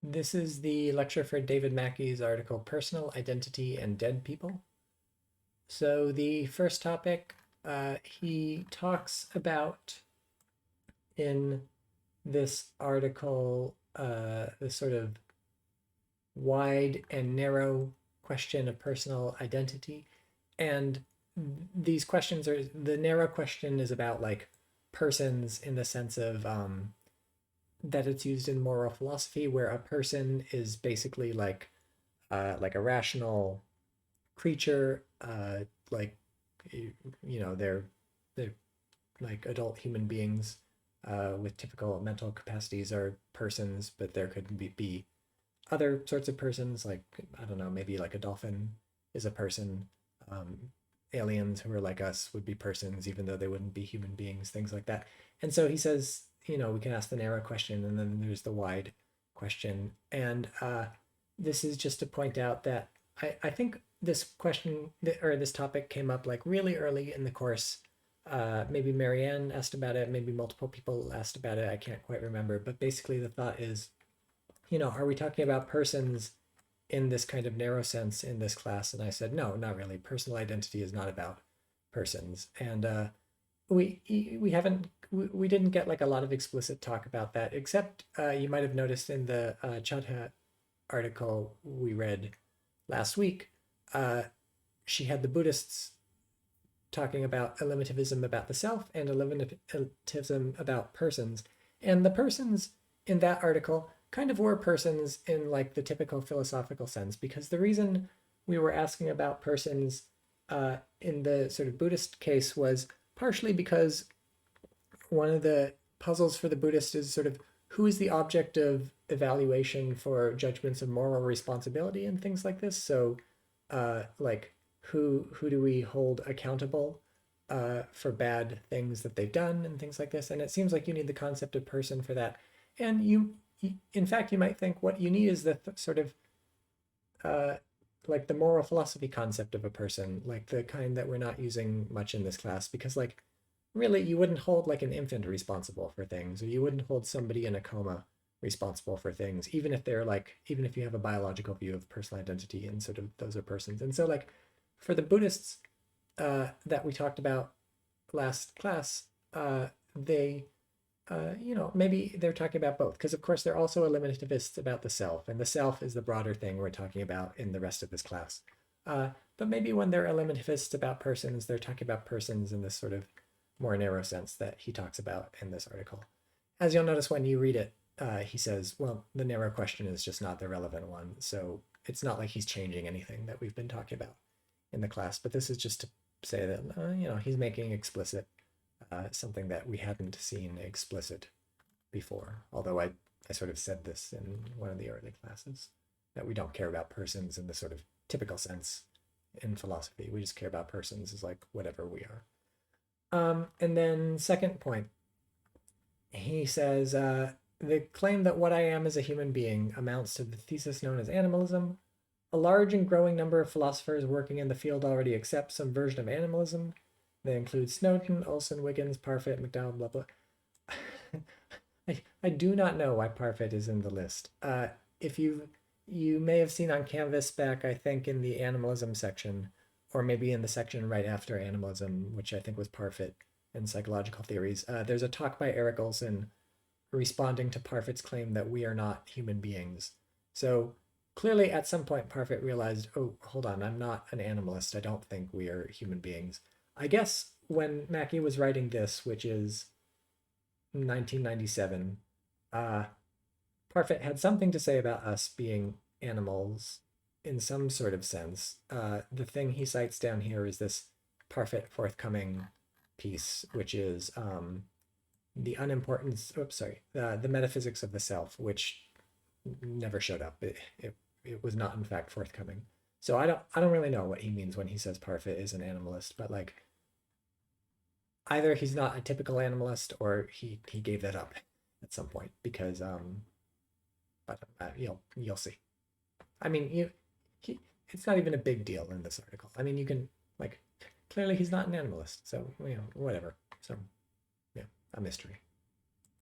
This is the lecture for David Mackie's article, Personal Identity and Dead People. So the first topic he talks about in this article, the sort of wide and narrow question of personal identity. And these questions are, the narrow question is about like persons in the sense of that it's used in moral philosophy, where a person is basically like a rational creature, like they're like adult human beings with typical mental capacities are persons, but there could be other sorts of persons, like I don't know, maybe like a dolphin is a person. Um, Aliens who are like us would be persons, even though they wouldn't be human beings, things like that. And so he says, we can ask the narrow question, and then there's the wide question. And this is just to point out that I think this question or this topic came up like really early in the course. Maybe Marianne asked about it, maybe multiple people asked about it. I can't quite remember. But basically, the thought is, are we talking about persons in this kind of narrow sense in this class? And I said, no, not really. Personal identity is not about persons. And we didn't get like a lot of explicit talk about that, except you might have noticed in the Chadha article we read last week, she had the Buddhists talking about eliminativism about the self and eliminativism about persons. And the persons in that article kind of were persons in like the typical philosophical sense, because the reason we were asking about persons in the sort of Buddhist case was partially because one of the puzzles for the Buddhist is sort of who is the object of evaluation for judgments of moral responsibility and things like this. So like who do we hold accountable for bad things that they've done and things like this. And it seems like you need the concept of person for that. And in fact, you might think what you need is the sort of like the moral philosophy concept of a person, like the kind that we're not using much in this class, because like really you wouldn't hold like an infant responsible for things, or you wouldn't hold somebody in a coma responsible for things, even if you have a biological view of personal identity and sort of those are persons. And so like for the Buddhists that we talked about last class, they maybe they're talking about both, because of course they're also eliminativists about the self, and the self is the broader thing we're talking about in the rest of this class. But maybe when they're eliminativists about persons, they're talking about persons in this sort of more narrow sense that he talks about in this article. As you'll notice when you read it, he says, well, the narrow question is just not the relevant one. So it's not like he's changing anything that we've been talking about in the class, but this is just to say that, he's making explicit something that we hadn't seen explicit before. Although I sort of said this in one of the early classes, that we don't care about persons in the sort of typical sense in philosophy. We just care about persons as like whatever we are. And then second point, he says, the claim that what I am as a human being amounts to the thesis known as animalism. A large and growing number of philosophers working in the field already accept some version of animalism. They include Snowden, Olson, Wiggins, Parfit, McDowell, blah, blah. I do not know why Parfit is in the list. If you may have seen on Canvas back, I think in the animalism section, or maybe in the section right after animalism, which I think was Parfit and psychological theories, there's a talk by Eric Olson responding to Parfit's claim that we are not human beings. So clearly at some point Parfit realized, oh, hold on, I'm not an animalist. I don't think we are human beings. I guess when Mackie was writing this, which is 1997, Parfit had something to say about us being animals in some sort of sense. The thing he cites down here is this Parfit forthcoming piece, which is the unimportance, the metaphysics of the self, which never showed up. It was not in fact forthcoming. So I don't really know what he means when he says Parfit is an animalist, but like either he's not a typical animalist or he gave that up at some point, because but you'll see. I mean, it's not even a big deal in this article. I mean, you can like clearly he's not an animalist, so whatever. So yeah, a mystery.